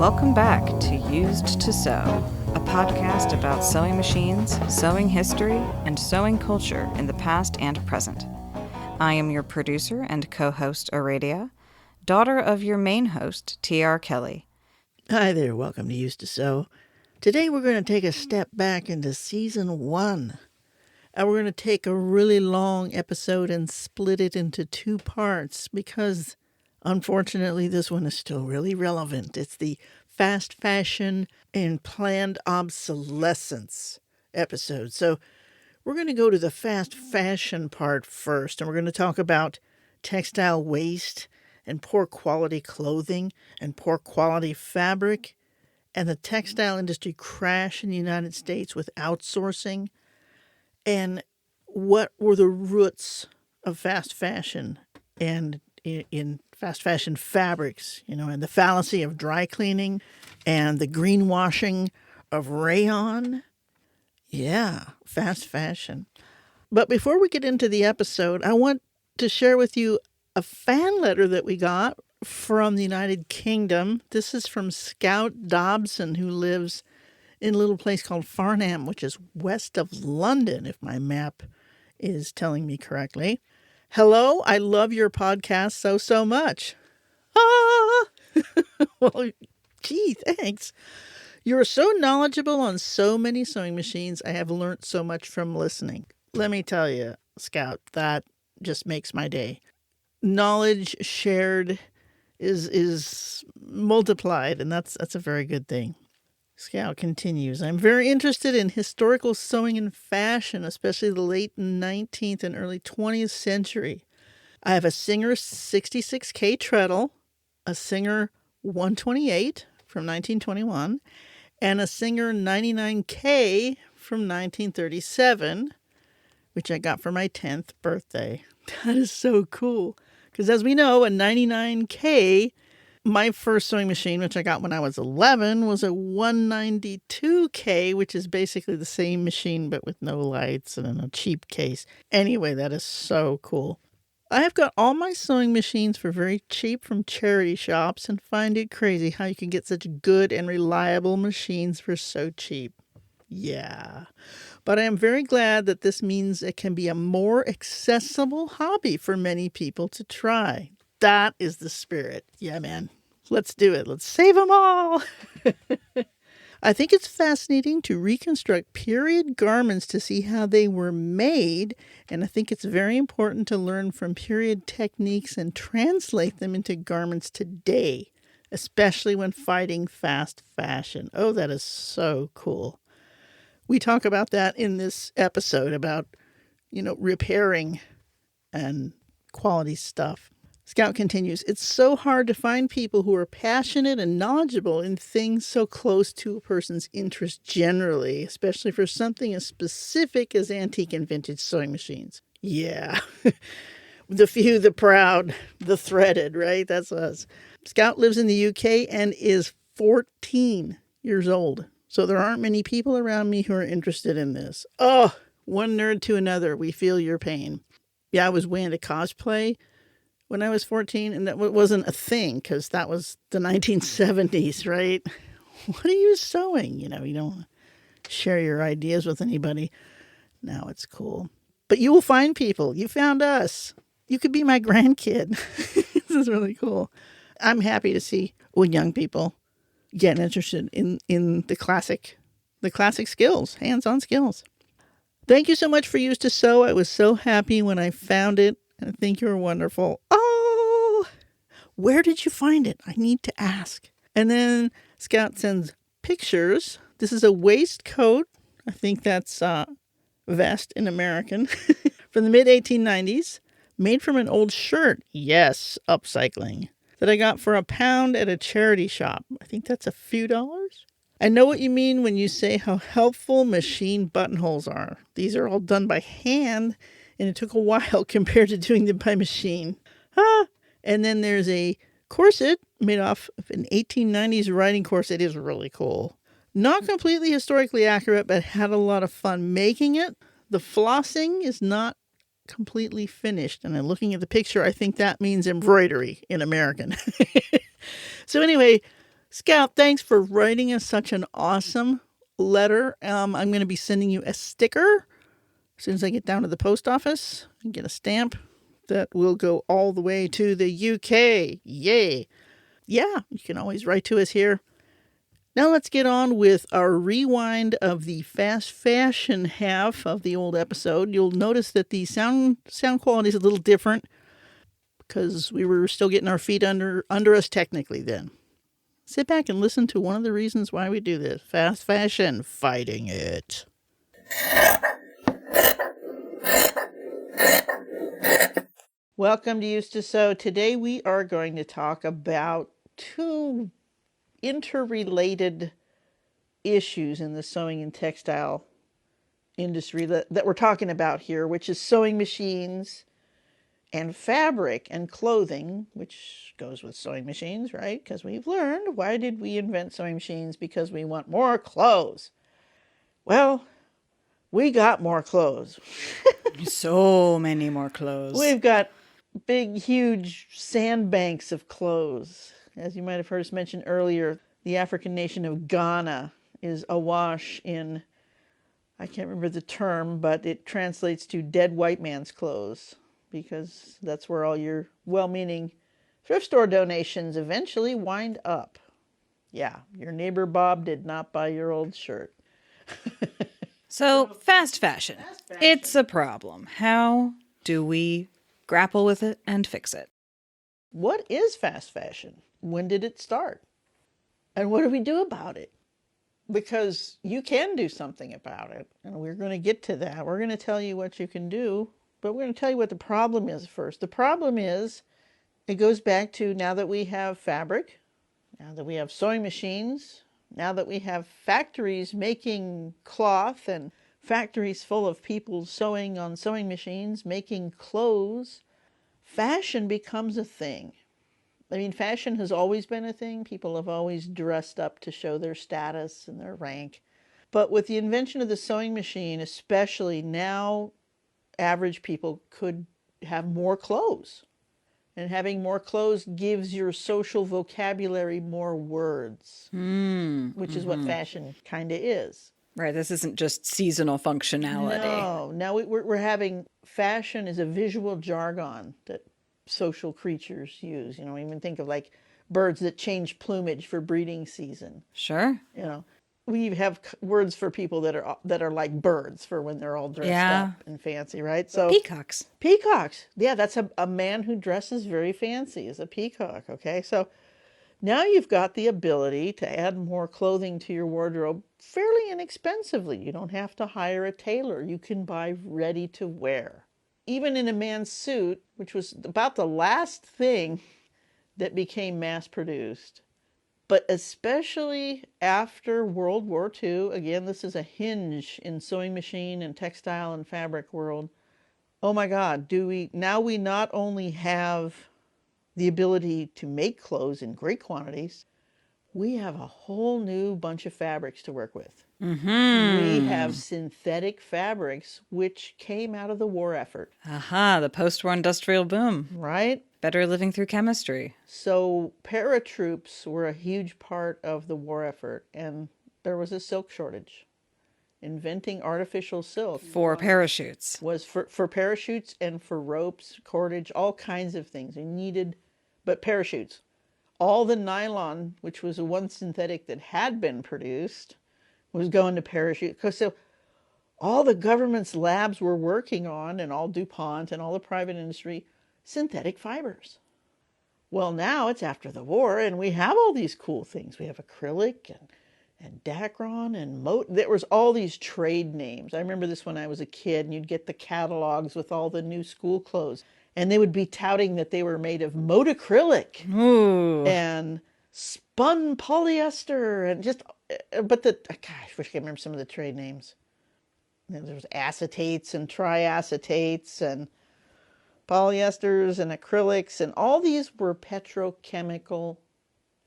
Welcome back to Used to Sew, a podcast about sewing machines, sewing history, and sewing culture in the past and present. I am your producer and co-host, Aradia, daughter of your main host, T.R. Kelly. Hi there, welcome to Used to Sew. Today we're going to take a step back into Season 1. And we're going to take a really long episode and split it into two parts because, unfortunately, this one is still really relevant. It's the fast fashion and planned obsolescence episode. So we're going to go to the fast fashion part first, and we're going to talk about textile waste and poor quality clothing and poor quality fabric and the textile industry crash in the United States with outsourcing. And what were the roots of fast fashion and in fast fashion fabrics, and the fallacy of dry cleaning and the greenwashing of rayon? Yeah, fast fashion. But before we get into the episode, I want to share with you a fan letter that we got from the United Kingdom. This is from Scout Dobson, who lives in a little place called Farnham, which is west of London, if my map is telling me correctly. Hello, I love your podcast so much. Ah! Well, gee, thanks. You're so knowledgeable on so many sewing machines. I have learned so much from listening. Let me tell you, Scout, that just makes my day. Knowledge shared is multiplied, and that's a very good thing. Scout continues, I'm very interested in historical sewing and fashion, especially the late 19th and early 20th century. I have a Singer 66K treadle, a Singer 128 from 1921, and a Singer 99K from 1937, which I got for my 10th birthday. That is so cool. Because as we know, a 99K, my first sewing machine, which I got when I was 11, was a 192K, which is basically the same machine but with no lights and in a cheap case. Anyway, that is so cool. I have got all my sewing machines for very cheap from charity shops and find it crazy how you can get such good and reliable machines for so cheap. Yeah. But I am very glad that this means it can be a more accessible hobby for many people to try. That is the spirit. Yeah, man. Let's do it. Let's save them all. I think it's fascinating to reconstruct period garments to see how they were made. And I think it's very important to learn from period techniques and translate them into garments today, especially when fighting fast fashion. Oh, that is so cool. We talk about that in this episode about, repairing and quality stuff. Scout continues, it's so hard to find people who are passionate and knowledgeable in things so close to a person's interest generally, especially for something as specific as antique and vintage sewing machines. Yeah. The few, the proud, the threaded, right? That's us. Scout lives in the UK and is 14 years old. So there aren't many people around me who are interested in this. Oh, one nerd to another. We feel your pain. Yeah, I was way into cosplay when I was 14, and that wasn't a thing because that was the 1970s, right? What are you sewing? You don't share your ideas with anybody. Now it's cool. But you will find people. You found us. You could be my grandkid. This is really cool. I'm happy to see when young people get interested in the classic skills, hands-on skills. Thank you so much for Used to Sew. I was so happy when I found it. I think you're wonderful. Oh, where did you find it? I need to ask. And then Scout sends pictures. This is a waistcoat. I think that's vest in American from the mid-1890s, made from an old shirt. Yes, upcycling. That I got for £1 at a charity shop. I think that's a few dollars. I know what you mean when you say how helpful machine buttonholes are. These are all done by hand, and it took a while compared to doing them by machine. And then there's a corset made off of an 1890s riding corset. It is really cool. Not completely historically accurate, but had a lot of fun making it. The flossing is not completely finished. And I'm looking at the picture, I think that means embroidery in American. So anyway, Scout, thanks for writing us such an awesome letter. I'm going to be sending you a sticker as soon as I get down to the post office and get a stamp that will go all the way to the UK. Yay! Yeah, you can always write to us here. Now let's get on with our rewind of the fast fashion half of the old episode. You'll notice that the sound quality is a little different because we were still getting our feet under us technically then. Sit back and listen to one of the reasons why we do this. Fast fashion, fighting it. Welcome to Used to Sew. Today we are going to talk about two interrelated issues in the sewing and textile industry that we're talking about here, which is sewing machines and fabric and clothing, which goes with sewing machines, right? Because we've learned, why did we invent sewing machines? Because we want more clothes. Well, we got more clothes. So many more clothes. We've got big, huge sandbanks of clothes. As you might have heard us mention earlier, the African nation of Ghana is awash in, I can't remember the term, but it translates to dead white man's clothes, because that's where all your well-meaning thrift store donations eventually wind up. Yeah, your neighbor Bob did not buy your old shirt. So, fast fashion. It's a problem. How do we grapple with it and fix it? What is fast fashion? When did it start? And what do we do about it? Because you can do something about it, and we're going to get to that. We're going to tell you what you can do, but we're going to tell you what the problem is first. The problem is, it goes back to, now that we have fabric, now that we have sewing machines, now that we have factories making cloth and factories full of people sewing on sewing machines, making clothes, fashion becomes a thing. I mean, fashion has always been a thing. People have always dressed up to show their status and their rank. But with the invention of the sewing machine, especially now, average people could have more clothes. And having more clothes gives your social vocabulary more words, which is what fashion kind of is. Right, this isn't just seasonal functionality. No, now we're having, fashion is a visual jargon that social creatures use. You know, even think of like birds that change plumage for breeding season. Sure. You know, we have words for people that are like birds for when they're all dressed up and fancy, right? So peacocks. Peacocks. Yeah, that's a man who dresses very fancy is a peacock, okay? So now you've got the ability to add more clothing to your wardrobe fairly inexpensively. You don't have to hire a tailor. You can buy ready to wear. Even in a man's suit, which was about the last thing that became mass produced, but especially after World War II, again, this is a hinge in sewing machine and textile and fabric world. Oh my God, we not only have the ability to make clothes in great quantities, we have a whole new bunch of fabrics to work with. We have synthetic fabrics, which came out of the war effort. Aha, the post-war industrial boom. Right? Better living through chemistry. So paratroops were a huge part of the war effort, and there was a silk shortage. Inventing artificial silk For parachutes. was for parachutes and for ropes, cordage, all kinds of things. You needed, but parachutes. All the nylon, which was the one synthetic that had been produced, was going to parachute. Because so all the government's labs were working on, and all DuPont and all the private industry, synthetic fibers. Well, now it's after the war, and we have all these cool things. We have acrylic and Dacron and there was all these trade names. I remember this when I was a kid, and you'd get the catalogs with all the new school clothes, and they would be touting that they were made of acrylic and spun polyester and just, but gosh, I wish I could remember some of the trade names. There was acetates and triacetates and polyesters and acrylics, and all these were petrochemical.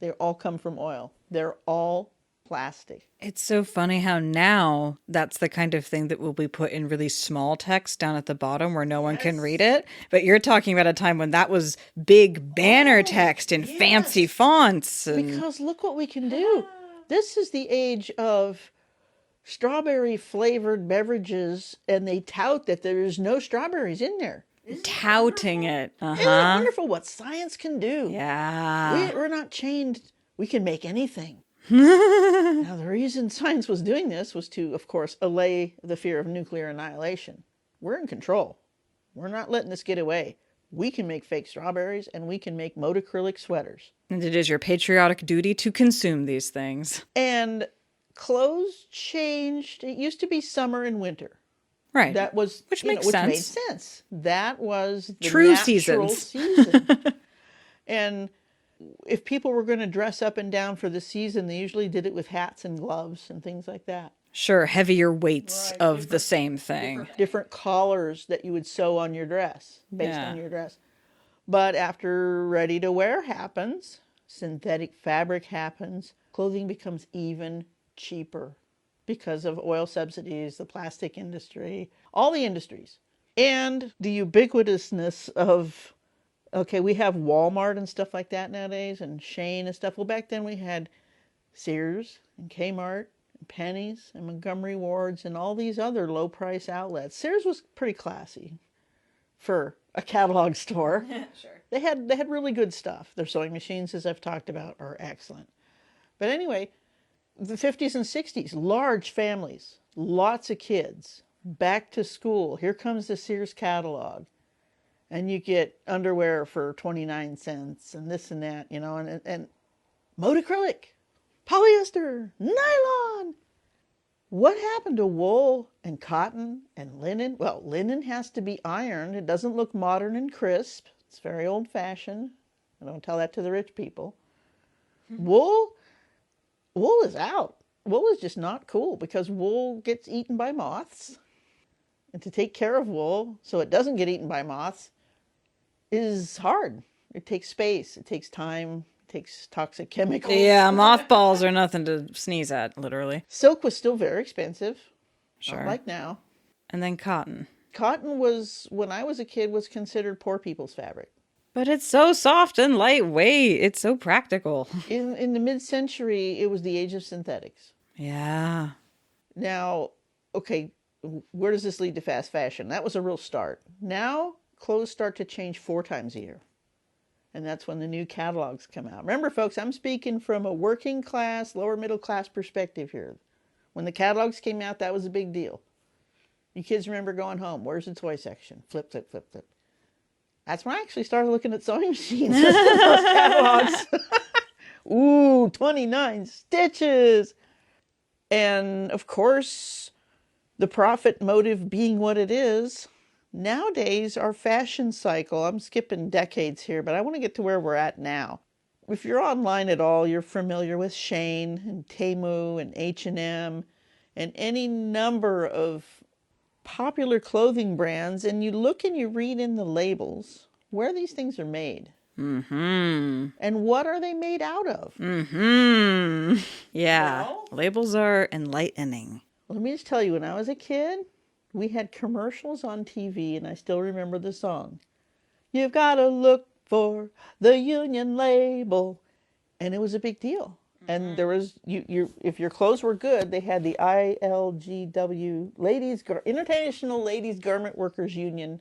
They all come from oil. They're all plastic. It's so funny how now that's the kind of thing that will be put in really small text down at the bottom where no one can read it. But you're talking about a time when that was big banner text in fancy fonts. Because look what we can do. This is the age of strawberry flavored beverages, and they tout that there is no strawberries in there. Touting it. Isn't it wonderful what science can do? Yeah. We're not chained. We can make anything. Now, the reason science was doing this was to, of course, allay the fear of nuclear annihilation. We're in control. We're not letting this get away. We can make fake strawberries, and we can make motocrylic sweaters. And it is your patriotic duty to consume these things. And clothes changed. It used to be summer and winter. Right. That was, which makes sense. Made sense. That was the true natural seasons. Season. And if people were going to dress up and down for the season, they usually did it with hats and gloves and things like that. Sure, heavier weights of the same thing. Different collars that you would sew on your dress, based on your dress. But after ready-to-wear happens, synthetic fabric happens, clothing becomes even cheaper because of oil subsidies, the plastic industry, all the industries. And the ubiquitousness of, okay, we have Walmart and stuff like that nowadays, and Shane and stuff. Well, back then we had Sears and Kmart and Penny's and Montgomery Ward's and all these other low-price outlets. Sears was pretty classy for a catalog store. Sure. They had really good stuff. Their sewing machines, as I've talked about, are excellent. But anyway, the 50s and 60s, large families, lots of kids, back to school. Here comes the Sears catalog. And you get underwear for 29 cents and this and that, and motocrylic, polyester, nylon. What happened to wool and cotton and linen? Well, linen has to be ironed. It doesn't look modern and crisp. It's very old-fashioned. I don't tell that to the rich people. Wool is out. Wool is just not cool because wool gets eaten by moths. And to take care of wool so it doesn't get eaten by moths is hard. It takes space. It takes time. It takes toxic chemicals. Yeah, mothballs are nothing to sneeze at, literally. Silk was still very expensive. Sure. Not like now. And then cotton. Cotton was, when I was a kid, was considered poor people's fabric. But it's so soft and lightweight. It's so practical. In the mid-century, it was the age of synthetics. Yeah. Now, okay, where does this lead to fast fashion? That was a real start. Now, clothes start to change 4 times a year. And that's when the new catalogs come out. Remember, folks, I'm speaking from a working class, lower middle class perspective here. When the catalogs came out, that was a big deal. You kids remember going home. Where's the toy section? Flip, flip, flip, flip. That's when I actually started looking at sewing machines. Those catalogs. Ooh, 29 stitches. And, of course, the profit motive being what it is, nowadays our fashion cycle, I'm skipping decades here, but I want to get to where we're at now. If you're online at all, you're familiar with Shane and Temu and H&M and any number of popular clothing brands, and you look and you read in the labels where these things are made. Mm-hmm. And what are they made out of? Mm-hmm. Yeah. Well, labels are enlightening. Let me just tell you, when I was a kid, we had commercials on TV, and I still remember the song. You've got to look for the Union label. And it was a big deal. And there was, if your clothes were good, they had the ILGW, International Ladies Garment Workers Union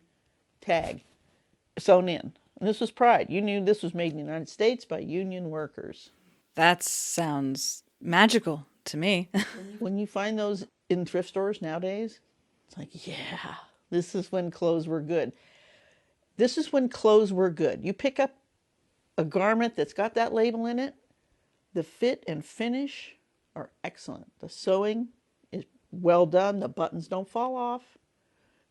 tag sewn in. And this was pride. You knew this was made in the United States by union workers. That sounds magical to me. When you find those in thrift stores nowadays, it's like, yeah, this is when clothes were good. This is when clothes were good. You pick up a garment that's got that label in it, the fit and finish are excellent. The sewing is well done. The buttons don't fall off.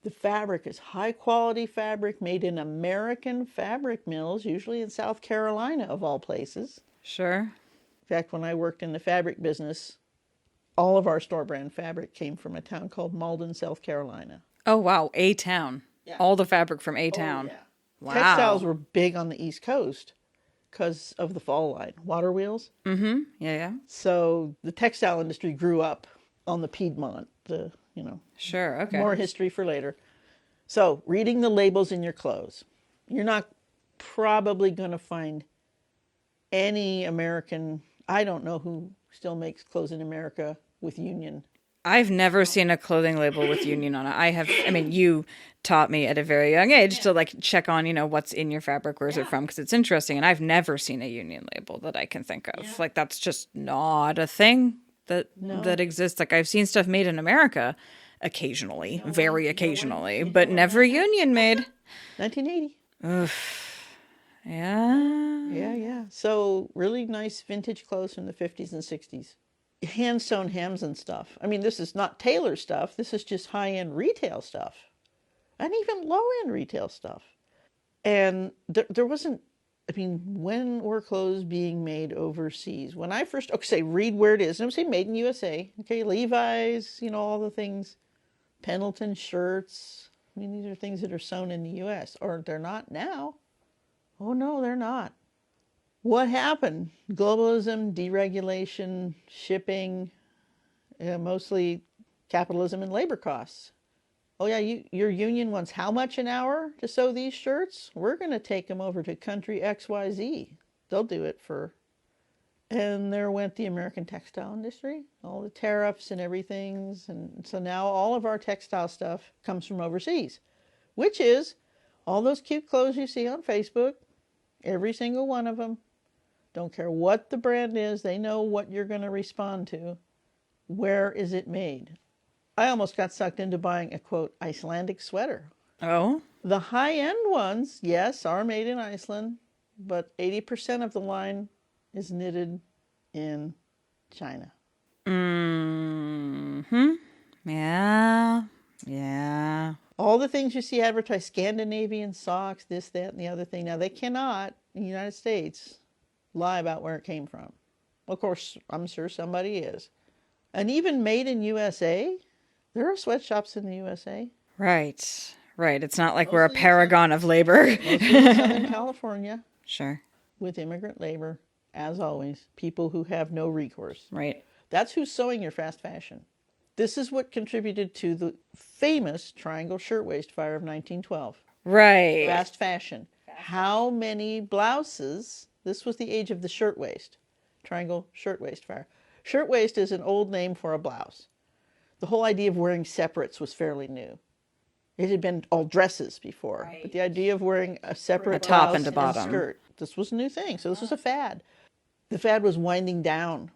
The fabric is high quality fabric made in American fabric mills, usually in South Carolina of all places. Sure. In fact, when I worked in the fabric business, all of our store brand fabric came from a town called Malden, South Carolina. Oh, wow. A town. Yeah. All the fabric from A town. Oh, yeah. Wow. Textiles were big on the East Coast. because of the fall line, water wheels. Mm-hmm. Yeah, yeah. So the textile industry grew up on the Piedmont, Sure, okay. more history for later. So reading the labels in your clothes. You're not probably going to find any American, I don't know who still makes clothes in America with union. I've never seen a clothing label with union on it. You taught me at a very young age to like check on, what's in your fabric, where's it from, because it's interesting. And I've never seen a union label that I can think of. Like, that's just not a thing that exists. Like, I've seen stuff made in America occasionally, very occasionally, but never union made. 1980. Yeah. Yeah. So really nice vintage clothes from the 50s and 60s. Hand sewn hems and stuff. I mean, this is not tailor stuff. This is just high end retail stuff, and even low end retail stuff. And there wasn't. I mean, when were clothes being made overseas? When I first read where it is. And I'm saying made in USA. Okay, Levi's. All the things. Pendleton shirts. I mean, these are things that are sewn in the U.S. Or they're not now. Oh no, they're not. What happened? Globalism, deregulation, shipping, mostly capitalism and labor costs. Oh yeah, your union wants how much an hour to sew these shirts? We're going to take them over to country XYZ. They'll do it for... And there went the American textile industry, all the tariffs and everything. And so now all of our textile stuff comes from overseas, which is all those cute clothes you see on Facebook, every single one of them. Don't care what the brand is, they know what you're going to respond to. Where is it made? I almost got sucked into buying a, quote, Icelandic sweater. Oh? The high-end ones, yes, are made in Iceland, but 80% of the line is knitted in China. Mm-hmm. Yeah. All the things you see advertised, Scandinavian socks, this, that, and the other thing. Now, they cannot, in the United States, lie about where it came from. Of course, I'm sure somebody is. And even made in USA, there are sweatshops in the USA. Right. It's not like we're a paragon of labor. Mostly in Southern California. Sure. With immigrant labor, as always, people who have no recourse. Right. That's who's sewing your fast fashion. This is what contributed to the famous Triangle Shirtwaist Fire of 1912. Right. Fast fashion. How many blouses... This was the age of the shirtwaist. Triangle Shirtwaist Fire. Shirtwaist is an old name for a blouse. The whole idea of wearing separates was fairly new. It had been all dresses before, right. But the idea of wearing a separate top blouse and a bottom skirt, this was a new thing. So this was a fad. The fad was winding down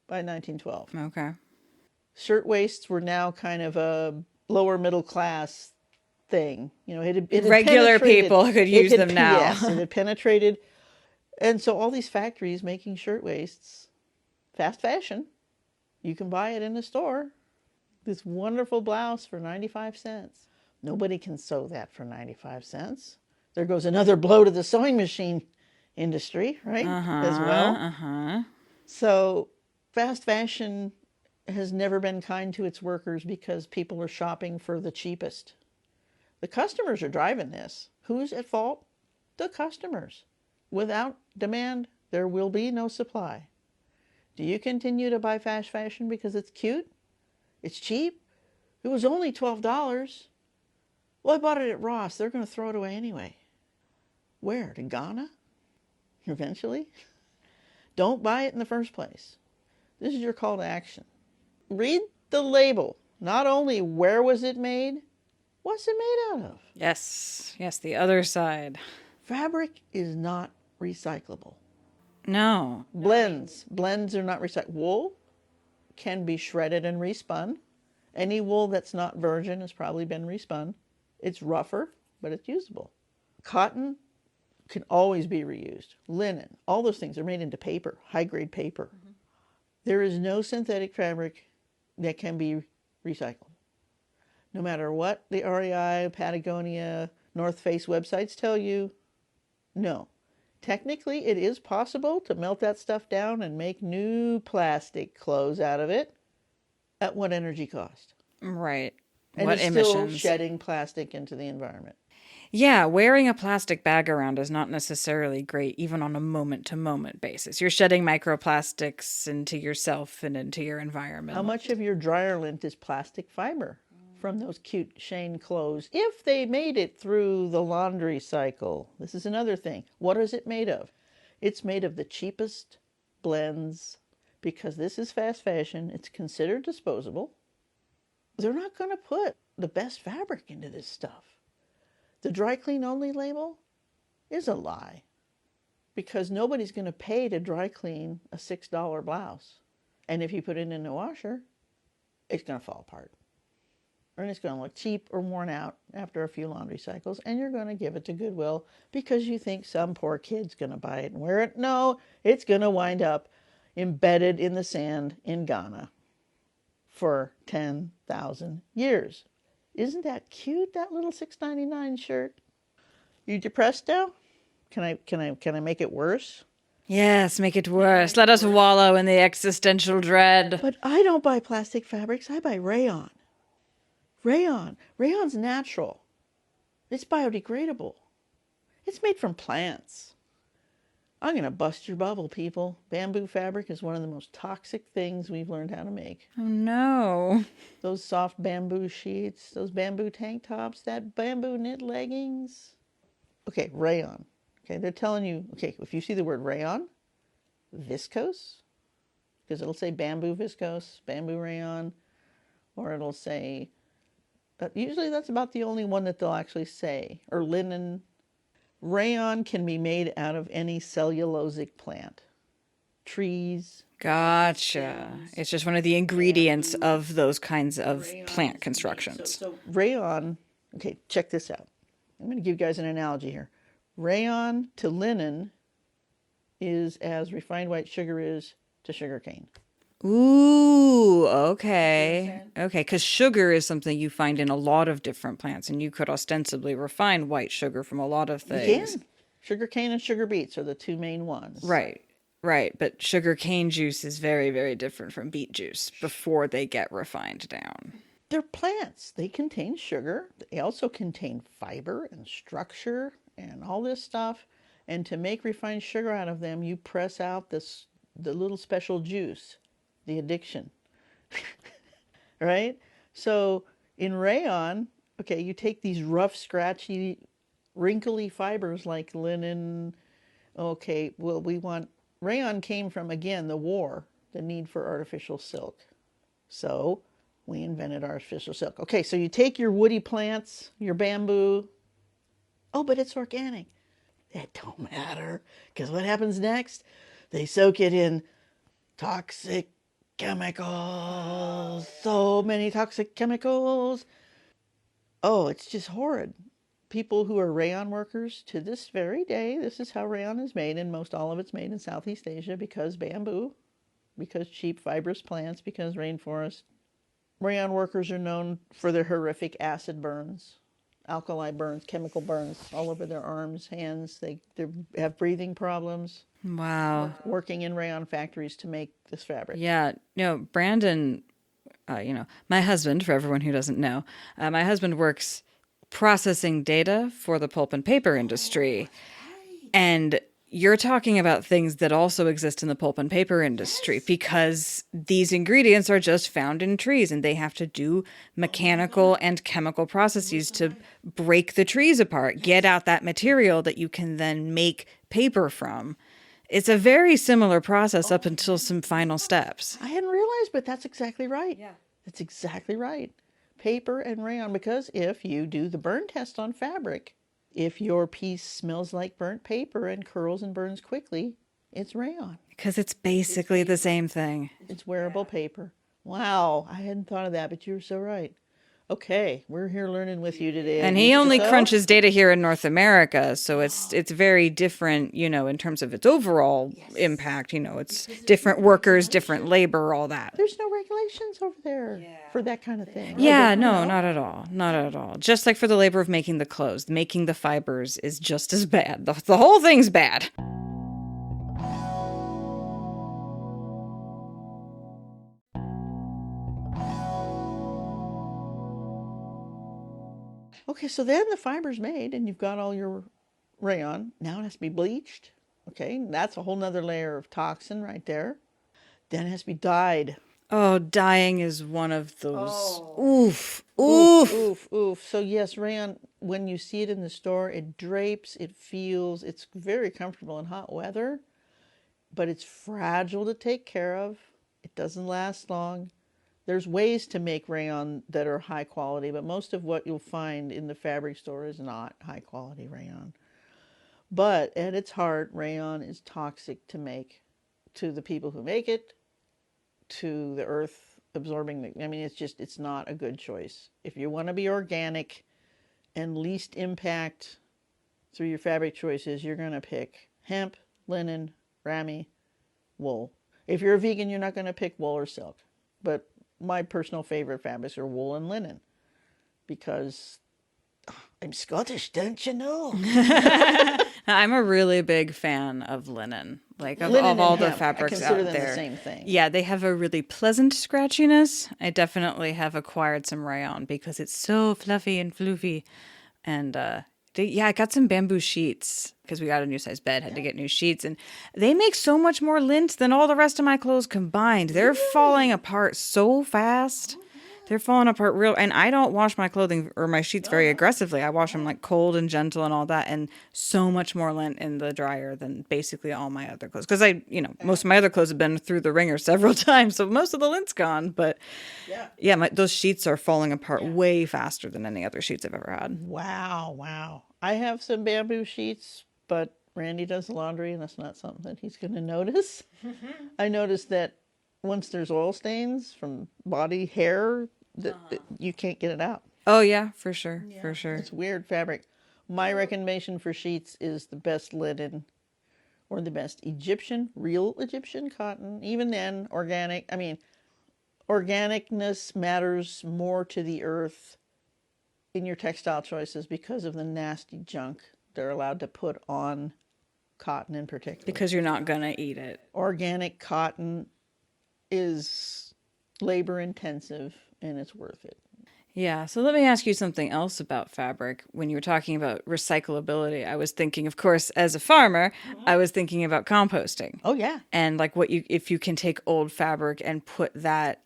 by 1912. Okay. Shirtwaists were now kind of a lower middle class thing. It had regular people could use them now. Yes, it had penetrated. And so all these factories making shirtwaists, fast fashion, you can buy it in the store. This wonderful blouse for 95 cents. Nobody can sew that for 95 cents. There goes another blow to the sewing machine industry, right? As well. So fast fashion has never been kind to its workers because people are shopping for the cheapest. The customers are driving this. Who's at fault? The customers. Without demand, there will be no supply. Do you continue to buy fast fashion because it's cute? It's cheap? It was only $12. Well, I bought it at Ross. They're going to throw it away anyway. Where? To Ghana? Eventually? Don't buy it in the first place. This is your call to action. Read the label. Not only where was it made, what's it made out of? Yes, the other side. Fabric is not recyclable. No. Blends are not recyclable. Wool can be shredded and respun. Any wool that's not virgin has probably been respun. It's rougher, but it's usable. Cotton can always be reused. Linen, all those things are made into paper, high-grade paper. There is no synthetic fabric that can be recycled. No matter what the REI, Patagonia, North Face websites tell you, no. Technically, it is possible to melt that stuff down and make new plastic clothes out of it. At what energy cost? Right. And What it's still emissions? shedding plastic into the environment. Yeah, wearing a plastic bag around is not necessarily great, even on a moment-to-moment basis. You're shedding microplastics into yourself and into your environment. How much of your dryer lint is plastic fiber from those cute Shane clothes? If they made it through the laundry cycle. This is another thing. What is it made of? It's made of the cheapest blends because this is fast fashion. It's considered disposable. They're not going to put the best fabric into this stuff. The dry clean only label is a lie because nobody's going to pay to dry clean a $6 blouse. And if you put it in the washer, it's going to fall apart. And it's going to look cheap or worn out after a few laundry cycles. And you're going to give it to Goodwill because you think some poor kid's going to buy it and wear it. No, it's going to wind up embedded in the sand in Ghana for 10,000 years. Isn't that cute, that little $6.99 shirt? You depressed now? Can I make it worse? Yes, make it worse. Let us wallow in the existential dread. But I don't buy plastic fabrics. I buy rayon. Rayon's natural. It's biodegradable. It's made from plants. I'm going to bust your bubble, people. Bamboo fabric is one of the most toxic things we've learned how to make. Oh, no. Those soft bamboo sheets, those bamboo tank tops, that bamboo knit leggings. Okay, rayon. Okay, they're telling you, okay, if you see the word rayon, viscose, because it'll say bamboo viscose, bamboo rayon, or it'll say, usually that's about the only one that they'll actually say, or linen. Rayon can be made out of any cellulosic plant, trees. Gotcha. It's just one of the ingredients of those kinds of plant constructions. So rayon, okay, check this out. I'm going to give you guys an analogy here. Rayon to linen is as refined white sugar is to sugar cane. Ooh, okay. Okay, because sugar is something you find in a lot of different plants, and you could ostensibly refine white sugar from a lot of things. You can. Sugar cane and sugar beets are the two main ones. Right, right. But sugar cane juice is very, very different from beet juice before they get refined down. They're plants. They contain sugar. They also contain fiber and structure and all this stuff. And to make refined sugar out of them, you press out the little special juice. The addiction, right? So in rayon, okay, you take these rough, scratchy, wrinkly fibers like linen. Okay, well, rayon came from, again, the war, the need for artificial silk. So we invented artificial silk. Okay, so you take your woody plants, your bamboo. Oh, but it's organic. It don't matter, because what happens next? They soak it in toxic chemicals, so many toxic chemicals. Oh, it's just horrid. People who are rayon workers to this very day, this is how rayon is made, and most all of it's made in Southeast Asia because bamboo, because cheap fibrous plants, because rainforest. Rayon workers are known for their horrific acid burns, alkali burns, chemical burns all over their arms, hands. They have breathing problems. Wow. Working in rayon factories to make this fabric. Yeah. No, Brandon, my husband, for everyone who doesn't know, my husband works processing data for the pulp and paper industry. And you're talking about things that also exist in the pulp and paper industry because these ingredients are just found in trees and they have to do mechanical and chemical processes to break the trees apart, get out that material that you can then make paper from. It's a very similar process up until some final steps. I hadn't realized, but that's exactly right. Yeah. That's exactly right. Paper and rayon, because if you do the burn test on fabric, if your piece smells like burnt paper and curls and burns quickly, it's rayon. Because it's basically the same thing. It's wearable paper. Wow, I hadn't thought of that, but you're so right. Okay, we're here learning with you today. And he only crunches data here in North America, so it's very different, in terms of its overall impact. It's different workers, different labor, all that. There's no regulations over there for that kind of thing. Yeah, no, not at all. Not at all. Just like for the labor of making the clothes, making the fibers is just as bad. The whole thing's bad. Okay, so then the fiber's made and you've got all your rayon. Now it has to be bleached. Okay, that's a whole nother layer of toxin right there. Then it has to be dyed. Oh, dyeing is one of those. Oh. Oof. Oof, Oof. oof, oof. So yes, rayon, when you see it in the store, it drapes, it feels, it's very comfortable in hot weather, but it's fragile to take care of. It doesn't last long. There's ways to make rayon that are high quality, but most of what you'll find in the fabric store is not high quality rayon. But at its heart, rayon is toxic to make, to the people who make it, to the earth absorbing the, I mean, it's not a good choice. If you want to be organic and least impact through your fabric choices, you're going to pick hemp, linen, ramie, wool. If you're a vegan, you're not going to pick wool or silk. But my personal favorite fabrics are wool and linen because I'm Scottish, don't you know? I'm a really big fan of linen. Like of Linen all and the hemp, fabrics I consider out them there. the same thing. Yeah, they have a really pleasant scratchiness. I definitely have acquired some rayon because it's so fluffy and floofy. And I got some bamboo sheets because we got a new size bed, had to get new sheets. And they make so much more lint than all the rest of my clothes combined. They're falling apart so fast. They're falling apart real, and I don't wash my clothing or my sheets very aggressively. I wash them like cold and gentle and all that, and so much more lint in the dryer than basically all my other clothes. Because most of my other clothes have been through the ringer several times, so most of the lint's gone. But those sheets are falling apart way faster than any other sheets I've ever had. Wow. I have some bamboo sheets, but Randy does the laundry, and that's not something that he's going to notice. I noticed that once there's oil stains from body hair, that you can't get it out. Oh yeah, for sure. It's weird fabric. My recommendation for sheets is the best linen or the best real Egyptian cotton. Even then, organic. I mean, organicness matters more to the earth in your textile choices because of the nasty junk they're allowed to put on cotton in particular. Because you're not gonna eat it. Organic cotton is labor intensive and it's worth it. Yeah, so let me ask you something else about fabric. When you were talking about recyclability, I was thinking, of course, as a farmer, I was thinking about composting. Oh yeah. And like if you can take old fabric and put that,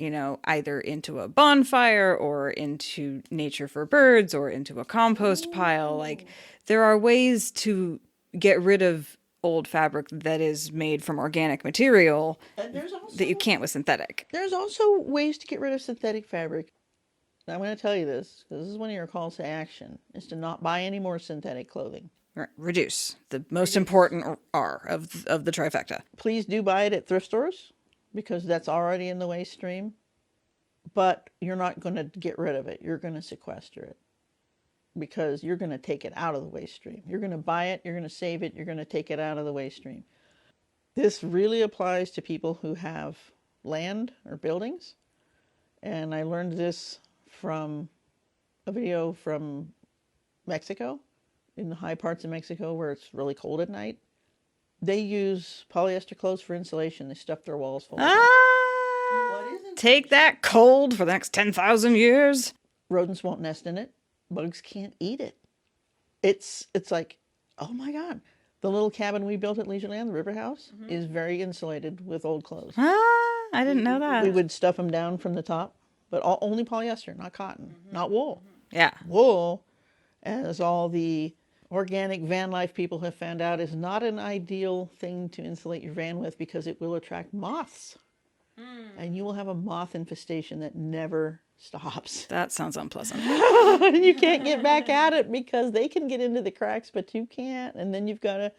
either into a bonfire or into nature for birds or into a compost pile, like there are ways to get rid of old fabric that is made from organic material that you can't with synthetic. There's also ways to get rid of synthetic fabric. I'm going to tell you this, because this is one of your calls to action, is to not buy any more synthetic clothing. Right. Reduce. The most important R of the trifecta. Please do buy it at thrift stores, because that's already in the waste stream. But you're not going to get rid of it. You're going to sequester it. Because you're going to take it out of the waste stream. You're going to buy it, you're going to save it, you're going to take it out of the waste stream. This really applies to people who have land or buildings. And I learned this from a video from Mexico, in the high parts of Mexico where it's really cold at night. They use polyester clothes for insulation. They stuff their walls full of it. Take that cold for the next 10,000 years. Rodents won't nest in it. Bugs can't eat it. It's like, oh my God. The little cabin we built at Leisureland, the river house, is very insulated with old clothes. I didn't know that. We would stuff them down from the top, but only polyester, not cotton, not wool. Yeah. Wool, as all the organic van life people have found out, is not an ideal thing to insulate your van with because it will attract moths. And you will have a moth infestation that never stops. That sounds unpleasant. And you can't get back at it because they can get into the cracks, but you can't. And then you've got to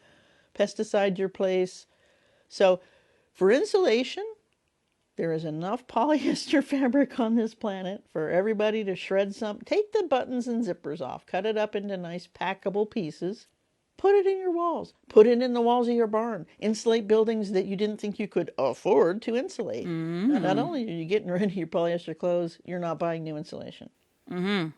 pesticide your place. So for insulation, there is enough polyester fabric on this planet for everybody to shred some. Take the buttons and zippers off. Cut it up into nice packable pieces. Put it in your walls. Put it in the walls of your barn. Insulate buildings that you didn't think you could afford to insulate. Not only are you getting rid of your polyester clothes, you're not buying new insulation. Right?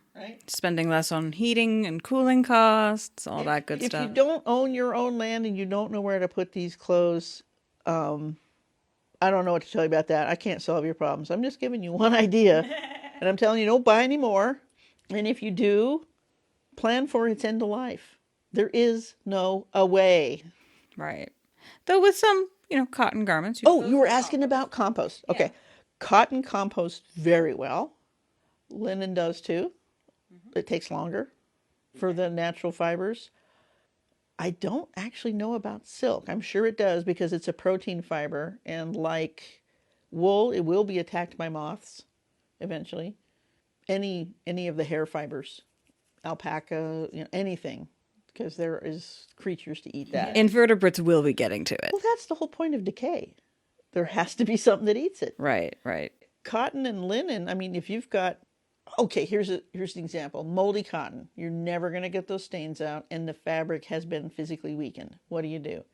Spending less on heating and cooling costs, all that good stuff. If you don't own your own land and you don't know where to put these clothes, I don't know what to tell you about that. I can't solve your problems. I'm just giving you one idea. And I'm telling you, don't buy any more. And if you do, Plan for its end of life. There is no a way. Right. Though with some, cotton garments. Oh, you were asking about compost. Okay. Cotton composts very well. Linen does too. It takes longer for the natural fibers. I don't actually know about silk. I'm sure it does because it's a protein fiber. And like wool, it will be attacked by moths eventually. Any of the hair fibers, alpaca, anything, because there is creatures to eat that. Invertebrates will be getting to it. Well, that's the whole point of decay. There has to be something that eats it. Right, right. Cotton and linen, I mean, if you've got, okay, here's an example. Moldy cotton. You're never going to get those stains out, and the fabric has been physically weakened. What do?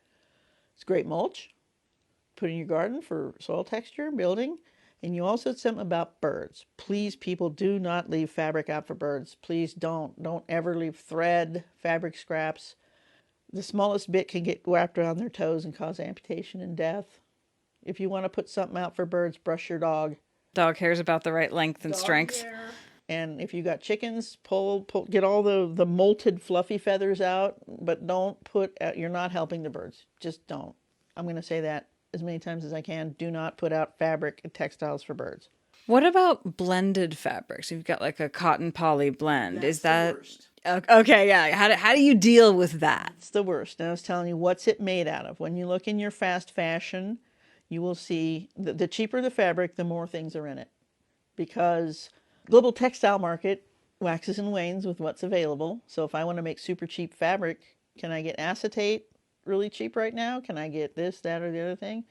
It's great mulch. Put in your garden for soil texture, building. And you also said something about birds. Please, people, do not leave fabric out for birds. Please don't. Don't ever leave thread, fabric scraps. The smallest bit can get wrapped around their toes and cause amputation and death. If you want to put something out for birds, brush your dog. Dog hair's about the right length and strength. And if you got chickens, get all the molted fluffy feathers out, but don't you're not helping the birds. Just don't. I'm going to say that as many times as I can. Do not put out fabric and textiles for birds. What about blended fabrics? You've got like a cotton poly blend. That's Is that the worst. Okay? Yeah. How do you deal with that? It's the worst. And I was telling you, what's it made out of? When you look in your fast fashion, you will see the cheaper the fabric, the more things are in it. Because global textile market waxes and wanes with what's available. So if I want to make super cheap fabric, can I get acetate really cheap right now? Can I get this, that, or the other thing?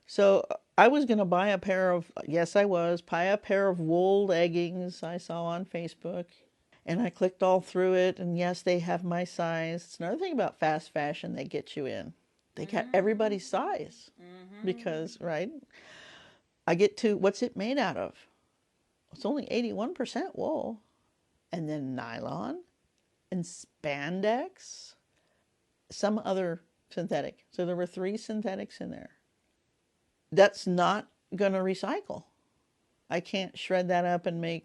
So I was going to buy a pair of wool leggings I saw on Facebook. And I clicked all through it. And yes, they have my size. It's another thing about fast fashion, they get you in. They got everybody's size. Because, right? I get to, what's it made out of? It's only 81% wool. And then nylon and spandex. Some other synthetic. So there were 3 synthetics in there. That's not going to recycle. I can't shred that up and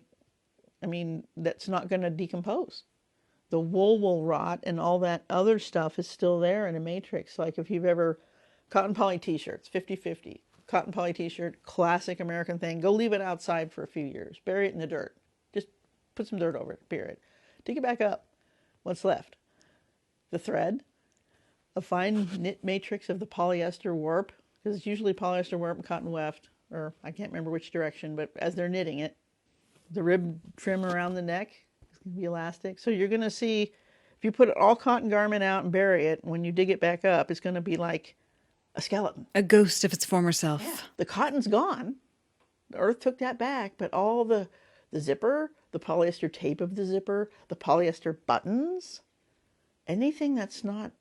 that's not going to decompose. The wool will rot and all that other stuff is still there in a matrix. Like if you've ever, cotton poly t-shirts, 50-50. Cotton poly t-shirt, classic American thing. Go leave it outside for a few years. Bury it in the dirt. Just put some dirt over it, bury it. Dig it back up. What's left? The thread, a fine knit matrix of the polyester warp, because it's usually polyester warp and cotton weft, or I can't remember which direction, but as they're knitting it, the rib trim around the neck is going to be elastic. So you're going to see, if you put an all cotton garment out and bury it, when you dig it back up, it's going to be like a skeleton. A ghost of its former self. Yeah. The cotton's gone. The earth took that back, but all the zipper, the polyester tape of the zipper, the polyester buttons, anything that's not,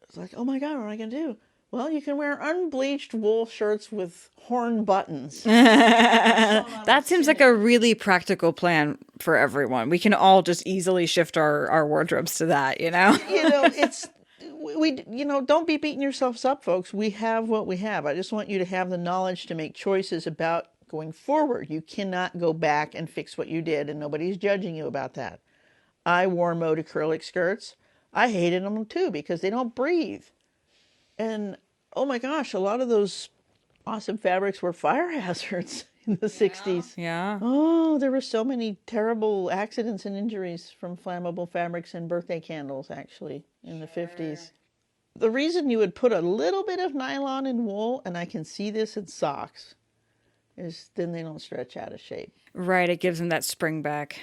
it's like, oh my God, what am I going to do? Well, you can wear unbleached wool shirts with horn buttons. That seems like a really practical plan for everyone. We can all just easily shift our wardrobes to that, It's, don't be beating yourselves up, folks. We have what we have. I just want you to have the knowledge to make choices about going forward. You cannot go back and fix what you did, and nobody's judging you about that. I wore mode acrylic skirts. I hated them too because they don't breathe. And oh my gosh, a lot of those awesome fabrics were fire hazards in the 60s. Yeah. Oh, there were so many terrible accidents and injuries from flammable fabrics and birthday candles, actually, in the 50s. The reason you would put a little bit of nylon in wool, and I can see this in socks, is then they don't stretch out of shape. Right, it gives them that spring back.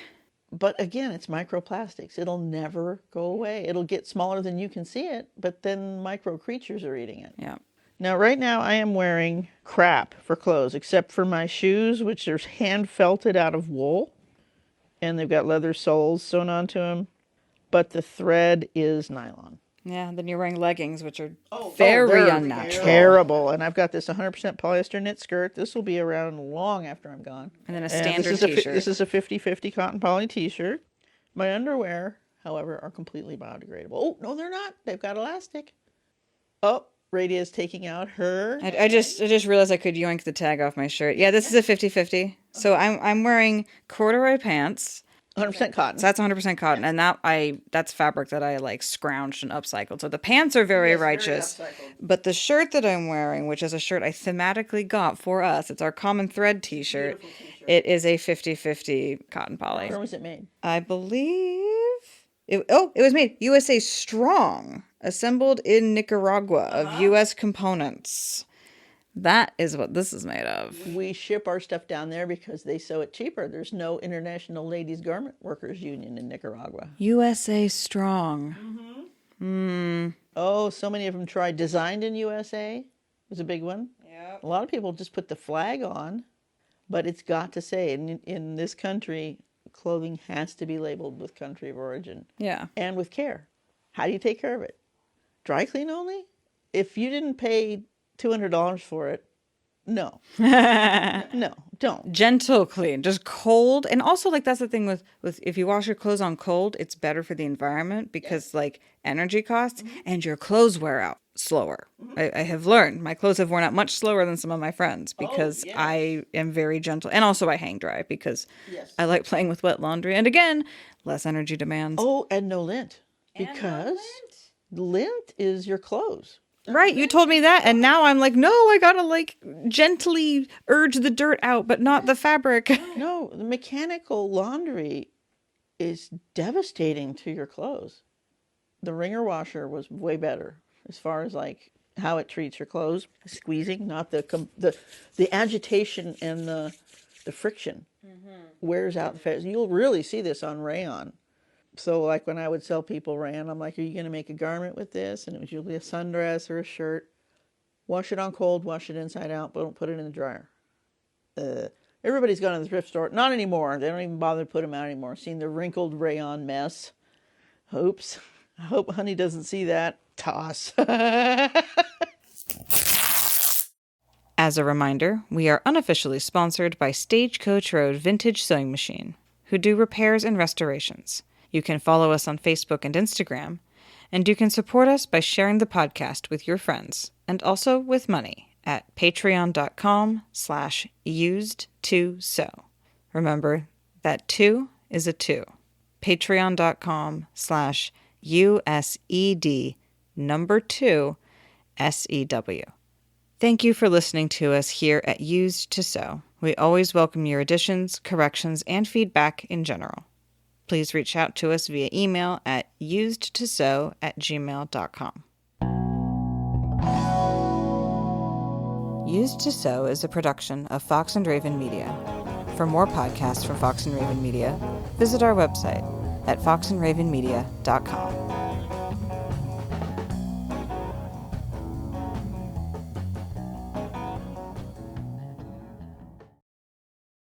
But again, it's microplastics. It'll never go away. It'll get smaller than you can see it, but then micro creatures are eating it. Yeah. Now, right now, I am wearing crap for clothes, except for my shoes, which are hand felted out of wool. And they've got leather soles sewn onto them. But the thread is nylon. Yeah, then you're wearing leggings, which are very unnatural. Terrible. And I've got this 100% polyester knit skirt. This will be around long after I'm gone. And then a standard t-shirt. This is a 50-50 cotton poly t-shirt. My underwear, however, are completely biodegradable. Oh, no, they're not. They've got elastic. Oh, Aradia is taking out her. I just realized I could yoink the tag off my shirt. Yeah, this is a 50-50. So I'm wearing corduroy pants, 100% cotton. So that's 100% cotton, and that's fabric that I like scrounged and upcycled. So the pants are very righteous, but the shirt that I'm wearing, which is a shirt I thematically got for us, it's our common thread T-shirt. It is a 50-50 cotton poly. Where was it made? I believe it was made USA Strong, assembled in Nicaragua of U.S. components. That is what this is made of. We ship our stuff down there because they sew it cheaper. There's no International Ladies Garment Workers Union in Nicaragua. USA Strong. Oh, so many of them tried. Designed in USA was a big one. Yeah. A lot of people just put the flag on, but it's got to say, in this country, clothing has to be labeled with country of origin. Yeah. And with care. How do you take care of it? Dry clean only? If you didn't pay $200 for it, no. No, don't. Gentle clean, just cold. And also, like, that's the thing with if you wash your clothes on cold, it's better for the environment because, like, energy costs and your clothes wear out slower. I have learned my clothes have worn out much slower than some of my friends because I am very gentle. And also I hang dry because I like playing with wet laundry. And again, less energy demands. Oh, and no lint. Because lint is your clothes. Right, you told me that, and now I'm like, no, I gotta like gently urge the dirt out, but not the fabric. No, the mechanical laundry is devastating to your clothes. The wringer washer was way better as far as like how it treats your clothes. Squeezing, not the agitation and the friction wears out the fabric. You'll really see this on rayon. So like when I would sell people rayon, I'm like, are you going to make a garment with this? And it was usually a sundress or a shirt. Wash it on cold, wash it inside out, but don't put it in the dryer. Everybody's gone to the thrift store. Not anymore. They don't even bother to put them out anymore. Seen the wrinkled rayon mess. Oops. I hope honey doesn't see that. Toss. As a reminder, we are unofficially sponsored by Stagecoach Road Vintage Sewing Machine, who do repairs and restorations. You can follow us on Facebook and Instagram, and you can support us by sharing the podcast with your friends, and also with money at patreon.com/used2sew. Remember, that 2 is a 2. patreon.com/USED2SEW. Thank you for listening to us here at Used to Sew. We always welcome your additions, corrections, and feedback in general. Please reach out to us via email at usedtosew@gmail.com. Used to Sew is a production of Fox and Raven Media. For more podcasts from Fox and Raven Media, visit our website at foxandravenmedia.com.